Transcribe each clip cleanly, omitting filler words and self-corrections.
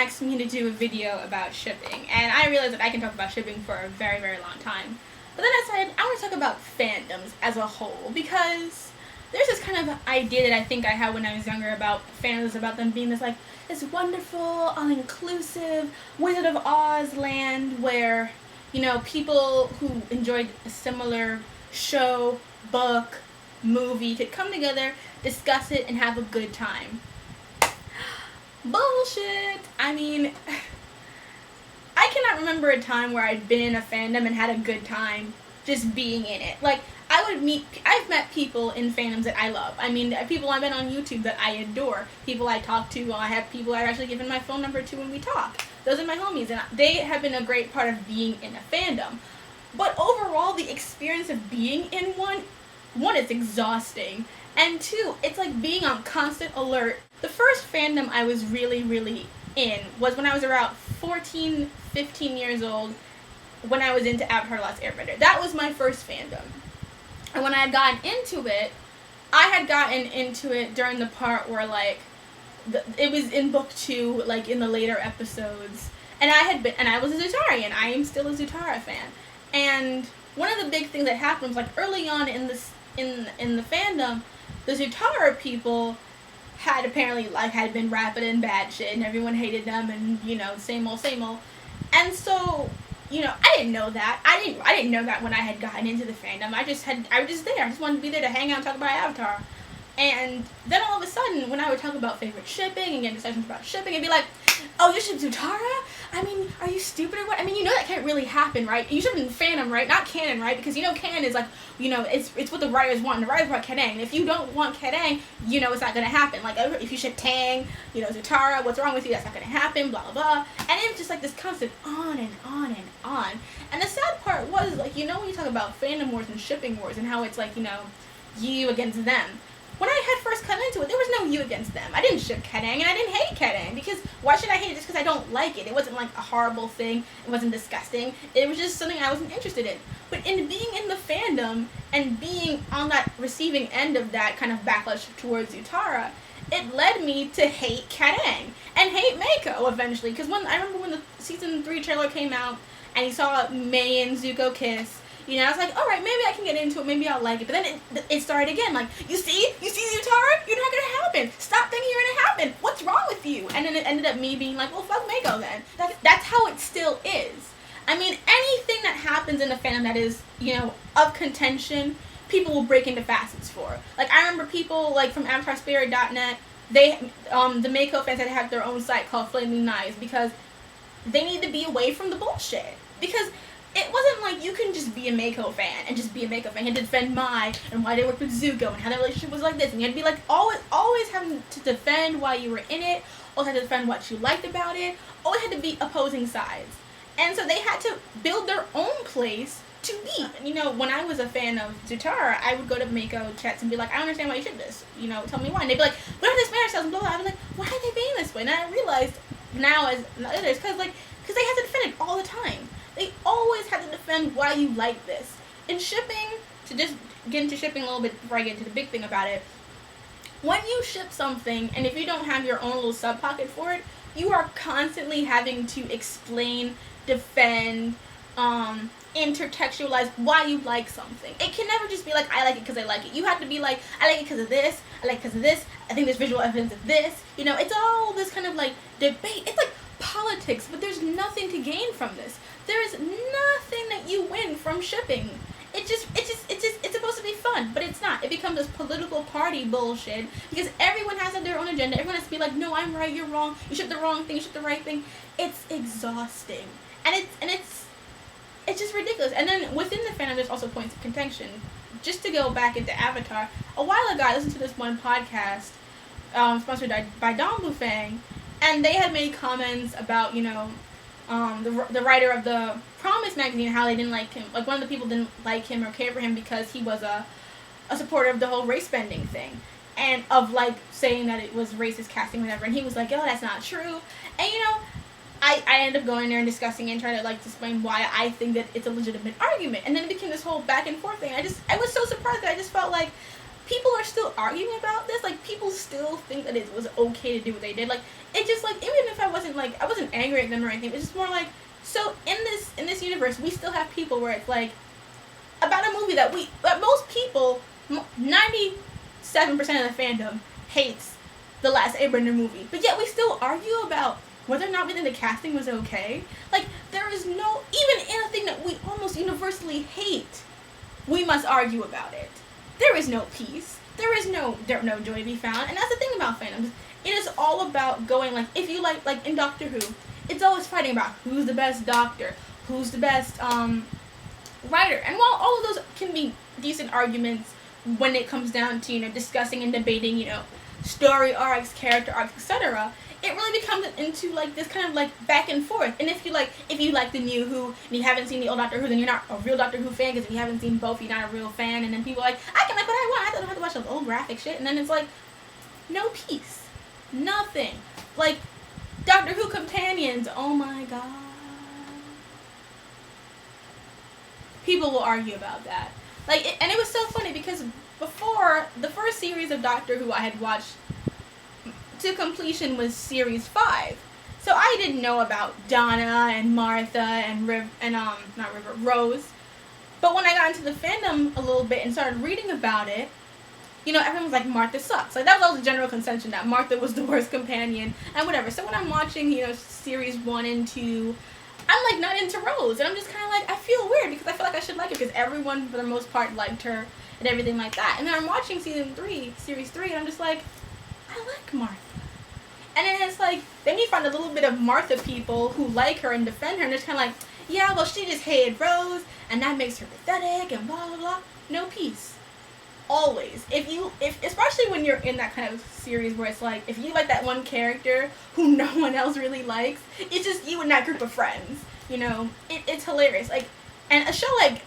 asked me to do a video about shipping, and I realized that I can talk about shipping for a very, very long time. But then I decided I want to talk about fandoms as a whole, because there's this kind of idea that I think I had when I was younger about fandoms, about them being this, like, this wonderful, all-inclusive Wizard of Oz land where, you know, people who enjoyed a similar show, book, movie could come together, discuss it, and have a good time. Bullshit! I mean, I cannot remember a time where I'd been in a fandom and had a good time just being in it. Like, I've met people in fandoms that I love. I mean, people I've met on YouTube that I adore. People I talk to. I have people I've actually given my phone number to when we talk. Those are my homies, and they have been a great part of being in a fandom. But overall, the experience of being in one, it's exhausting. And two, it's like being on constant alert. The first fandom I was really, really in was when I was around 14, 15 years old, when I was into Avatar: The Last Airbender. That was my first fandom. And when I had gotten into it, I had gotten into it during the part where, like, it was in book 2, like, in the later episodes. And I was a Zutarian. I am still a Zutara fan. And one of the big things that happened was, like, early on in the fandom, the Zutara people had apparently, like, had been rapid and bad shit, and everyone hated them, and, you know, same old. And so, you know, I didn't know that. I didn't know that when I had gotten into the fandom. I was just there. I just wanted to be there to hang out and talk about Avatar. And then all of a sudden, when I would talk about favorite shipping and get into sessions about shipping, I'd be like, oh, you ship Zutara? I mean, are you stupid or what? I mean, you know that can't really happen, right? You ship in fandom, right? Not canon, right? Because, you know, canon is like, you know, it's what the writers want. The writers want Kadang. And if you don't want Kadang, you know it's not going to happen. Like, if you ship Tang, you know, Zutara, what's wrong with you? That's not going to happen, blah, blah, blah. And it was just like this constant on and on and on. And the sad part was, like, you know, when you talk about fandom wars and shipping wars and how it's like, you know, you against them. When I had first come into it, there was no you against them. I didn't ship Kadang, and I didn't hate Kadang, because why should I hate it just because I don't like it? It wasn't like a horrible thing. It wasn't disgusting. It was just something I wasn't interested in. But in being in the fandom and being on that receiving end of that kind of backlash towards Zutara, it led me to hate Kadang and hate Mako eventually. Because I remember when the season 3 trailer came out and you saw Mei and Zuko kiss. You know, I was like, all right, maybe I can get into it. Maybe I'll like it. But then it started again. Like, you see Zutara? You're not going to happen. Stop thinking you're going to happen. What's wrong with you? And then it ended up me being like, well, fuck Mako then. That's how it still is. I mean, anything that happens in the fandom that is, you know, of contention, people will break into facets for. Like, I remember people, like, from AvatarSpirit.net, the Mako fans had to have their own site called Flaming Knives because they need to be away from the bullshit. Because it wasn't like you can just be a Mako fan and just be a Mako fan. You had to defend Mai and why they worked with Zuko and how their relationship was like this. And you had to be like always having to defend why you were in it, always had to defend what you liked about it, always had to be opposing sides. And so they had to build their own place to be. And, you know, when I was a fan of Zutara, I would go to Mako chats and be like, I don't understand why you ship this. You know, tell me why. And they'd be like, we don't understand ourselves and blah, blah. I'd be like, why are they being this way? And I realized now as others, because they had to defend it all the time. They always had to defend why you like this. In shipping, to just get into shipping a little bit before I get into the big thing about it, when you ship something, and if you don't have your own little sub-pocket for it, you are constantly having to explain, defend, intertextualize why you like something. It can never just be like, I like it because I like it. You have to be like, I like it because of this, I like it because of this, I think there's visual evidence of this. You know, it's all this kind of like debate. It's like politics, but there's nothing to gain from this. There is nothing that you win from shipping. It's supposed to be fun, but it's not. It becomes this political party bullshit because everyone has their own agenda. Everyone has to be like, no, I'm right, you're wrong. You ship the wrong thing, you ship the right thing. It's exhausting, and it's just ridiculous. And then within the fandom, there's also points of contention. Just to go back into Avatar, a while ago, I listened to this one podcast sponsored by Don Bufang, and they had made comments about, you know, the writer of the Promise magazine, how they didn't like him. Like, one of the people didn't like him or care for him because he was a supporter of the whole race bending thing. And of, like, saying that it was racist casting, whatever. And he was like, oh, that's not true. And, you know, I ended up going there and discussing it and trying to, like, explain why I think that it's a legitimate argument. And then it became this whole back and forth thing. I was so surprised that I just felt like people are still arguing about this. Like, people still think that it was okay to do what they did. Like, it just, like, even if I wasn't angry at them or anything, it's just more like, so in this universe, we still have people where it's like, about a movie that most people, 97% of the fandom hates the last Airbender movie, but yet we still argue about whether or not we think the casting was okay. Like, there is no, even in a thing that we almost universally hate, we must argue about it. There is no peace. There is no joy to be found. And that's the thing about fandoms. It is all about going, like, if you like in Doctor Who, it's always fighting about who's the best doctor, who's the best writer. And while all of those can be decent arguments when it comes down to, discussing and debating, story arcs, character arcs, etc., it really becomes into, like, this kind of, like, back and forth. And if you like the new Who and you haven't seen the old Doctor Who, then you're not a real Doctor Who fan, because if you haven't seen both, you're not a real fan. And then people are like, I can like what I want, I don't have to watch the old graphic shit. And then it's like, no peace. Nothing. Like, Doctor Who companions, oh my god. People will argue about that. Like, and it was so funny because before, the first series of Doctor Who I had watched to completion was series 5. So I didn't know about Donna and Martha and Rose. But when I got into the fandom a little bit and started reading about it, everyone was like, Martha sucks. Like, that was all the general consensus, that Martha was the worst companion and whatever. So when I'm watching, series 1 and 2, I'm, like, not into Rose. And I'm just kind of like, I feel weird because I feel like I should like her because everyone, for the most part, liked her and everything like that. And then I'm watching series 3, and I'm just like, I like Martha. And then it's like, then you find a little bit of Martha people who like her and defend her, and it's kind of like, yeah, well, she just hated Rose, and that makes her pathetic, and blah, blah, blah. No peace. Always. Especially when you're in that kind of series where it's like, if you like that one character who no one else really likes, it's just you and that group of friends. It's hilarious. Like, and a show like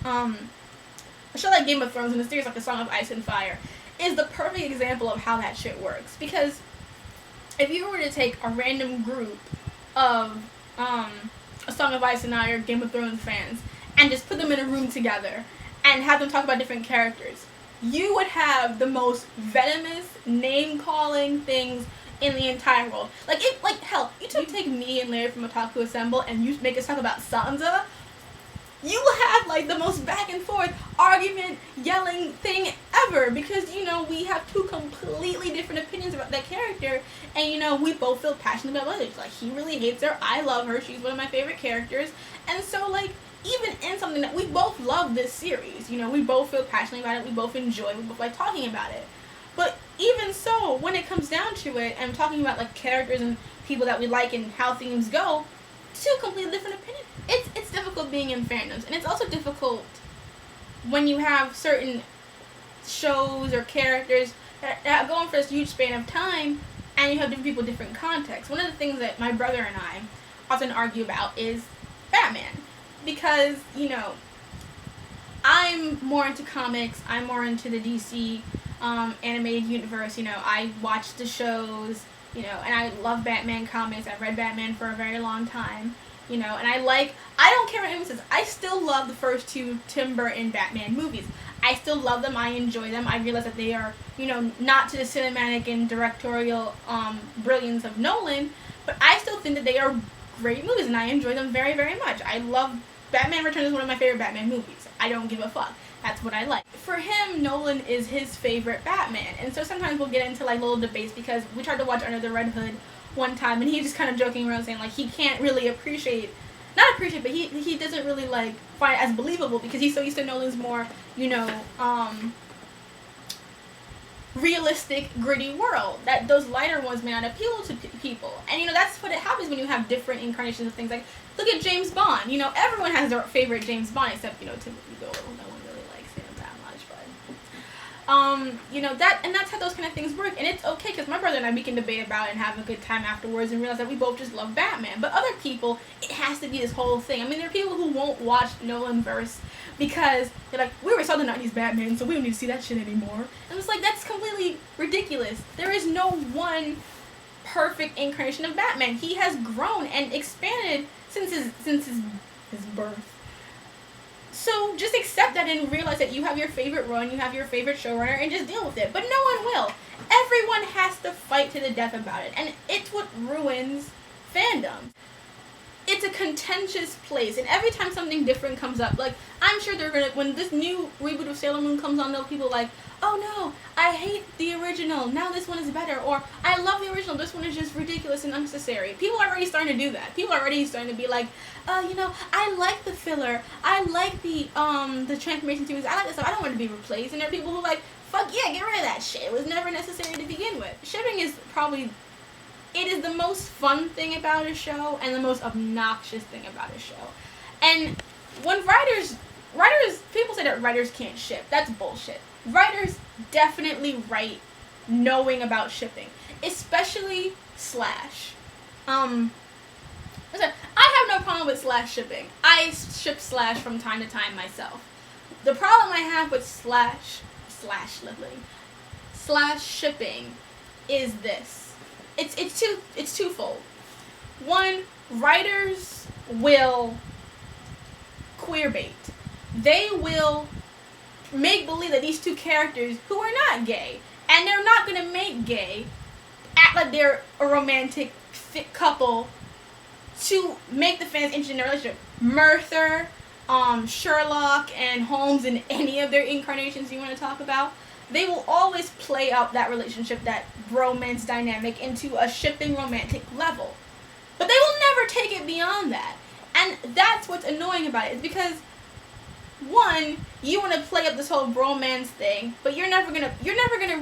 Game of Thrones and a series like A Song of Ice and Fire is the perfect example of how that shit works. Because if you were to take a random group of A Song of Ice and Fire or Game of Thrones fans and just put them in a room together and have them talk about different characters, you would have the most venomous, name-calling things in the entire world. Hell, you take me and Larry from Otaku Assemble and you make us talk about Sansa, you will have, like, the most back and forth argument, yelling thing ever, because, we have two completely different opinions about that character, and, we both feel passionate about others. Like, he really hates her, I love her, she's one of my favorite characters, and so, like, even in something that we both love this series, we both feel passionate about it, we both enjoy, we both like talking about it. But even so, when it comes down to it, and talking about, like, characters and people that we like and how themes go, two completely different opinions. It's difficult being in fandoms, and it's also difficult when you have certain shows or characters that go on for this huge span of time, and you have different people, different contexts. One of the things that my brother and I often argue about is Batman, because, I'm more into comics, I'm more into the DC animated universe, I watch the shows, and I love Batman comics. I've read Batman for a very long time, and I don't care what anyone says, I still love the first two Tim Burton Batman movies. I still love them, I enjoy them, I realize that they are, not to the cinematic and directorial brilliance of Nolan, but I still think that they are great movies, and I enjoy them very, very much. I love Batman Returns is one of my favorite Batman movies. I don't give a fuck. That's what I like. For him, Nolan is his favorite Batman. And so sometimes we'll get into, like, little debates, because we tried to watch Under the Red Hood one time, and he just kind of joking around saying, like, he can't really but he doesn't really, like, find it as believable, because he's so used to Nolan's more, realistic, gritty world, that those lighter ones may not appeal to people. And, that's what it happens when you have different incarnations of things. Like, look at James Bond. Everyone has their favorite James Bond, except, Timothy Gold. No one really likes him that much, but, and that's how those kind of things work. And it's okay, because my brother and I, we can debate about it and have a good time afterwards and realize that we both just love Batman. But other people, it has to be this whole thing. I mean, there are people who won't watch Nolanverse because they're like, we already saw the 90s Batman, so we don't need to see that shit anymore. And it's like, that's completely ridiculous. There is no one perfect incarnation of Batman. He has grown and expanded since his birth. So just accept that and realize that you have your favorite run, you have your favorite showrunner, and just deal with it. But no one will. Everyone has to fight to the death about it, and it's what ruins fandom. It's a contentious place, and every time something different comes up, like, I'm sure they're gonna, when this new reboot of Sailor Moon comes on, there'll be people like, oh no, I hate the original, now this one is better, or I love the original, this one is just ridiculous and unnecessary. People are already starting to do that. People are already starting to be like, I like the filler, I like the transformation series, I like this stuff, I don't want to be replaced. And there are people who are like, fuck yeah, get rid of that shit, it was never necessary to begin with. Shipping is probably, it is the most fun thing about a show and the most obnoxious thing about a show. And when writers, people say that writers can't ship. That's bullshit. Writers definitely write knowing about shipping, especially Slash. I have no problem with Slash shipping. I ship Slash from time to time myself. The problem I have with Slash shipping is this. It's twofold. One, writers will queerbait. They will make believe that these two characters who are not gay, and they're not gonna make gay, act like they're a romantic fit couple to make the fans interested in their relationship. Merthyr, Sherlock, and Holmes in any of their incarnations you want to talk about, they will always play out that relationship, that bromance dynamic, into a shipping romantic level. But they will never take it beyond that. And that's what's annoying about it, is because, one, you want to play up this whole bromance thing, but you're never gonna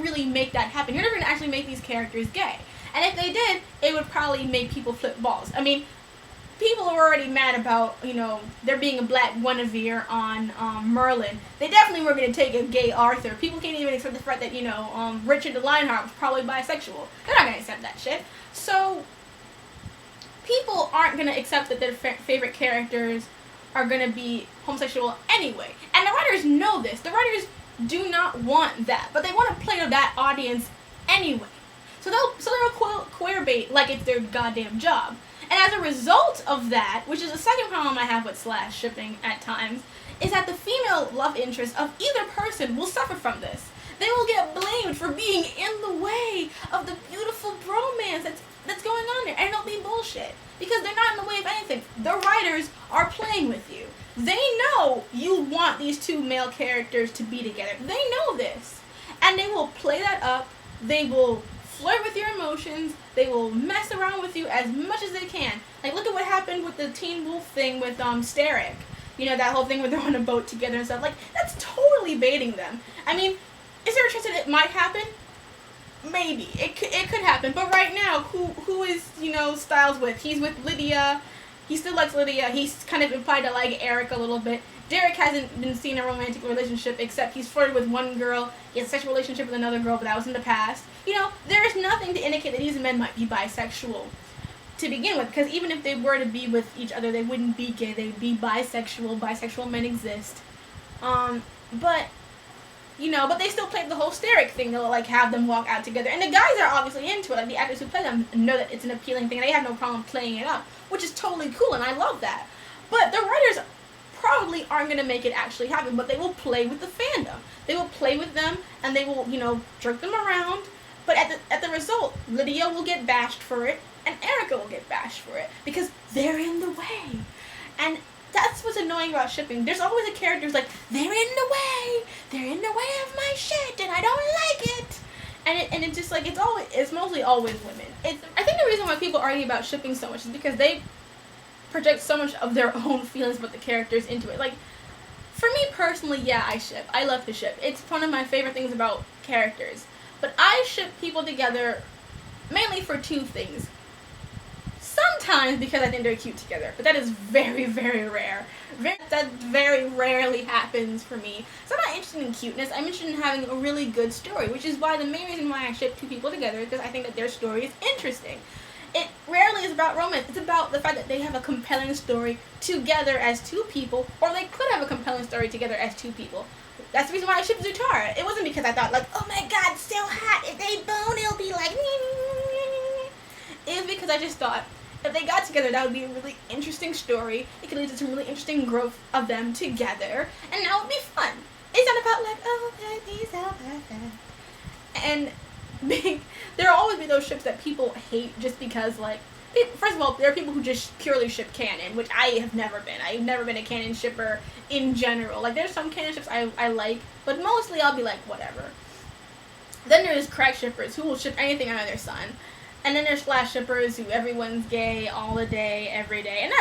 really make that happen. You're never gonna actually make these characters gay. And if they did, it would probably make people flip balls. I mean, people are already mad about, there being a black Guinevere on Merlin. They definitely were going to take a gay Arthur. People can't even accept the fact that, Richard the Lionheart was probably bisexual. They're not going to accept that shit. So, people aren't going to accept that their favorite characters are going to be homosexual anyway. And the writers know this. The writers do not want that. But they want to play to that audience anyway. So they'll queerbait like it's their goddamn job. And as a result of that, which is the second problem I have with Slash shipping at times, is that the female love interest of either person will suffer from this. They will get blamed for being in the way of the beautiful bromance that's going on there. And it'll be bullshit. Because they're not in the way of anything. The writers are playing with you. They know you want these two male characters to be together. They know this. And they will play that up. They will flirt with your emotions. They will mess around with you as much as they can. Like, look at what happened with the Teen Wolf thing with Starrick. That whole thing where they're on a boat together and stuff. Like, that's totally baiting them. I mean, is there a chance that it might happen? Maybe. It could happen. But right now, who is, Styles with? He's with Lydia. He still likes Lydia. He's kind of implied to like Eric a little bit. Derek hasn't been seen in a romantic relationship, except he's flirted with one girl. He has a sexual relationship with another girl, but that was in the past. There is nothing to indicate that these men might be bisexual to begin with, because even if they were to be with each other, they wouldn't be gay. They'd be bisexual. Bisexual men exist. But they still play the whole Starrick thing. They'll, have them walk out together. And the guys are obviously into it. Like, the actors who play them know that it's an appealing thing, and they have no problem playing it up, which is totally cool, and I love that. But the writers probably aren't going to make it actually happen, but they will play with the fandom. They will play with them, and they will, jerk them around. But at the result, Lydia will get bashed for it, and Erica will get bashed for it, because they're in the way. And that's what's annoying about shipping. There's always a character who's like, they're in the way. They're in the way of my shit, and I don't like it. And it's just like, it's mostly always women. I think the reason why people argue about shipping so much is because they project so much of their own feelings about the characters into it. Like, for me personally, yeah, I ship. I love to ship. It's one of my favorite things about characters. But I ship people together mainly for two things. Sometimes because I think they're cute together, but that is very, very rare. That very rarely happens for me. So I'm not interested in cuteness, I'm interested in having a really good story, which is why the main reason why I ship two people together is because I think that their story is interesting. It rarely is about romance. It's about the fact that they have a compelling story together as two people, or they could have a compelling story together as two people. That's the reason why I shipped Zutara. It wasn't because I thought, like, oh my god, so hot. If they bone, it'll be like... It was because I just thought, If they got together, that would be a really interesting story. It could lead to some really interesting growth of them together, and that would be fun. It's not about like, oh, he's so perfect. And there will always be those ships that people hate just because, like, first of all, there are people who just purely ship canon, which I have never been. I've never been a canon shipper in general. Like, there's some canon ships I like, but mostly I'll be like, whatever. Then there's crack shippers who will ship anything under their sun. And then there's slash shippers who everyone's gay all the day, every day. And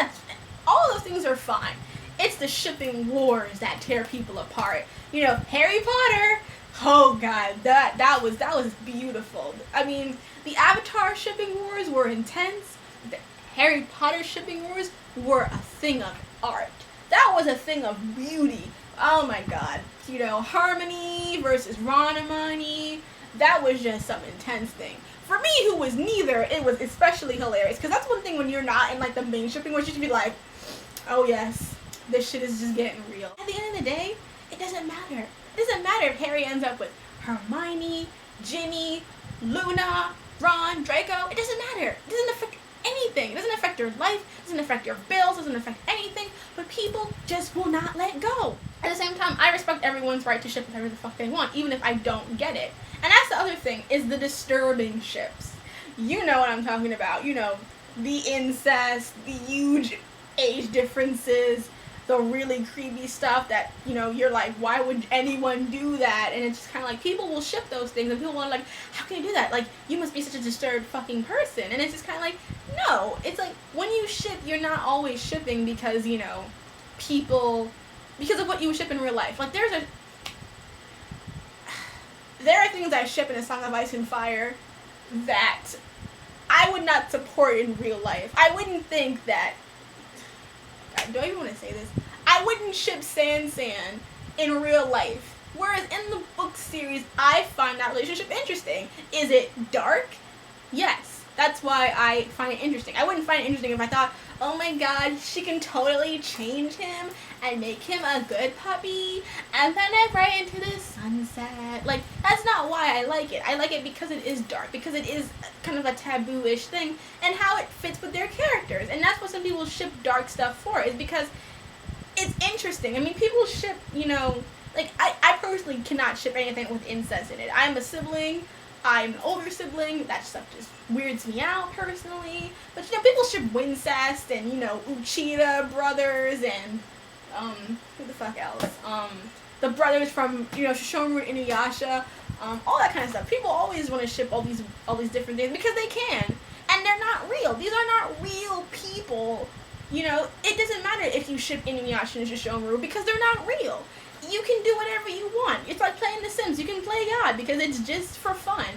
all of those things are fine. It's the shipping wars that tear people apart. You know, Harry Potter, oh god, that was beautiful. I mean, the Avatar shipping wars were intense. The Harry Potter shipping wars were a thing of art. That was a thing of beauty. Oh my god. You know, Harmony versus Ron and Hermione, that was just some intense thing. For me, who was neither, it was especially hilarious. Because that's one thing when you're not in, like, the main shipping wars, you should be like, oh yes, this shit is just getting real. At the end of the day, it doesn't matter. It doesn't matter if Harry ends up with Hermione, Ginny, Luna, Ron, Draco. It doesn't matter. It doesn't affect anything. It doesn't affect your life. It doesn't affect your bills. It doesn't affect anything. But people just will not let go. At the same time, I respect everyone's right to ship whatever the fuck they want, even if I don't get it. And that's the other thing, is the disturbing ships. You know what I'm talking about. You know, the incest, the huge age differences, the really creepy stuff that, you know, you're like, why would anyone do that? And it's just kind of like, people will ship those things, and people want like, how can you do that? Like, you must be such a disturbed fucking person. And it's just kind of like, no. It's like, when you ship, you're not always shipping because, you know, because of what you ship in real life. Like, there are things I ship in A Song of Ice and Fire that I would not support in real life. I wouldn't think that, do I even want to say this? I wouldn't ship San in real life. Whereas in the book series, I find that relationship interesting. Is it dark? Yes. That's why I find it interesting. I wouldn't find it interesting if I thought, oh my god, she can totally change him and make him a good puppy and then it right into the sunset. Like, that's not why I like it. I like it because it is dark, because it is kind of a taboo-ish thing, and how it fits with their characters. And that's what some people ship dark stuff for, is because it's interesting. I mean, people ship, you know, like, I personally cannot ship anything with incest in it. I'm a sibling. I'm an older sibling. That stuff just weirds me out personally. But, you know, people ship Wincest and, you know, Uchida brothers and, who the fuck else? The brothers from, you know, Shoshonru and Inuyasha. All that kind of stuff. People always want to ship all these different things because they can. And they're not real. These are not real people. You know, it doesn't matter if you ship Inuyasha and Shoshonru because they're not real. You can do whatever you want. It's like playing The Sims. You can play God because it's just for fun.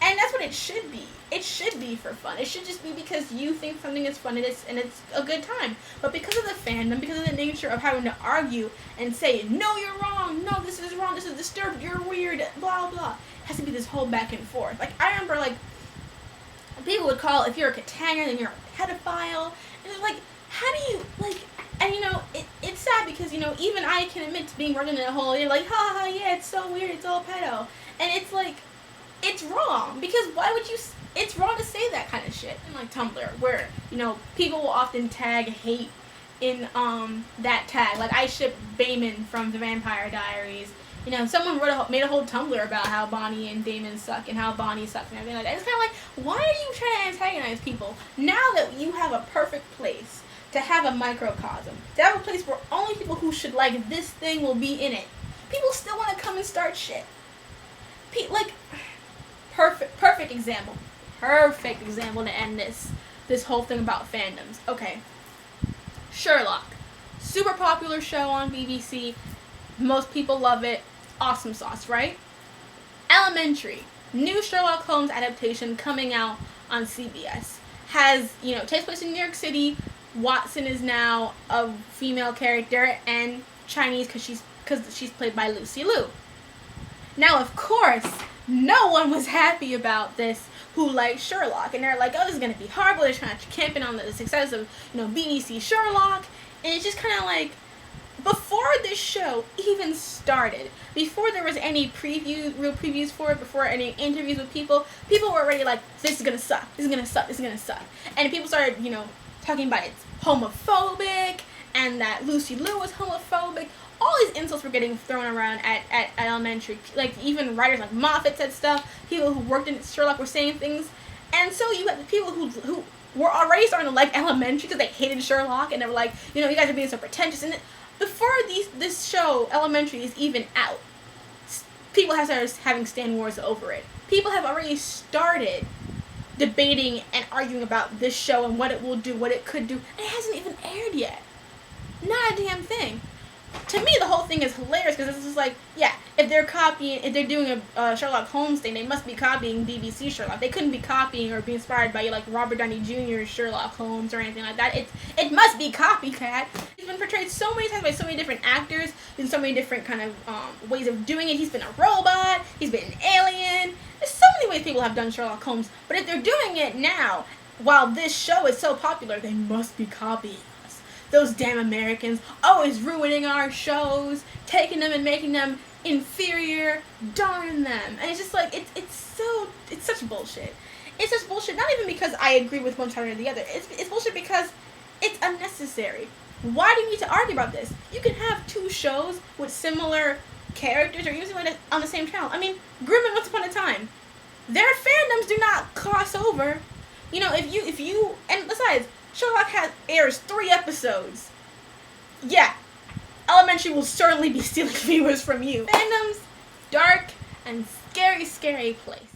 And that's what it should be. It should be for fun. It should just be because you think something is fun and it's a good time. But because of the fandom, because of the nature of having to argue and say, no, you're wrong, no, this is wrong, this is disturbed, you're weird, blah, blah, it has to be this whole back and forth. Like, I remember, like, people would call, if you're a Katanga, then you're a pedophile. And it's like, how do you, like... And, you know, it's sad because, you know, even I can admit to being running in a hole. You're like, ha ha, yeah, it's so weird, it's all pedo. And it's like, it's wrong. Because why would you, it's wrong to say that kind of shit. And like Tumblr, where, you know, people will often tag hate in, that tag. Like, I ship Bayman from The Vampire Diaries. You know, someone made a whole Tumblr about how Bonnie and Damon suck and how Bonnie sucks and everything like that. It's kind of like, why are you trying to antagonize people? Now that you have a perfect place to have a microcosm, to have a place where only people who should like this thing will be in it, people still want to come and start shit. Like, perfect example to end this whole thing about fandoms. Okay, Sherlock, super popular show on BBC, most people love it, awesome sauce, right? Elementary, new Sherlock Holmes adaptation coming out on CBS, has, you know, takes place in New York City. Watson is now a female character and Chinese because she's played by Lucy Liu. Now, of course, no one was happy about this who liked Sherlock, and they're like, oh, this is gonna be horrible. They're trying to camping on the success of, you know, BBC Sherlock, and it's just kind of like, before this show even started, before there was any real previews for it, before any interviews with people were already like, this is gonna suck, this is gonna suck, this is gonna suck. And people started, talking about it's homophobic, and that Lucy Liu was homophobic. All these insults were getting thrown around at elementary. Like, even writers like Moffat said stuff, people who worked in Sherlock were saying things. And so you had the people who were already starting to like elementary because they hated Sherlock, and they were like, you guys are being so pretentious. And before this show, Elementary, is even out, people have started having stand wars over it. People have already started debating and arguing about this show and what it will do, what it could do, and it hasn't even aired yet. Not a damn thing. To me, the whole thing is hilarious because it's just like, yeah, if they're doing a Sherlock Holmes thing, they must be copying BBC Sherlock. They couldn't be copying or be inspired by like Robert Downey Jr.'s Sherlock Holmes or anything like that. It must be copycat. He's been portrayed so many times by so many different actors in so many different kind of ways of doing it. He's been a robot. He's been an alien. There's so many ways people have done Sherlock Holmes. But if they're doing it now, while this show is so popular, they must be copying. Those damn Americans, always ruining our shows, taking them and making them inferior, darn them. And it's just like, it's such bullshit. It's just bullshit, not even because I agree with one side or the other. It's bullshit because it's unnecessary. Why do you need to argue about this? You can have two shows with similar characters or even something on the same channel. I mean, Grimm and Once Upon a Time, their fandoms do not cross over. If you, and besides, Sherlock airs 3 episodes. Yeah, Elementary will certainly be stealing viewers from you. Fandoms, dark and scary, scary place.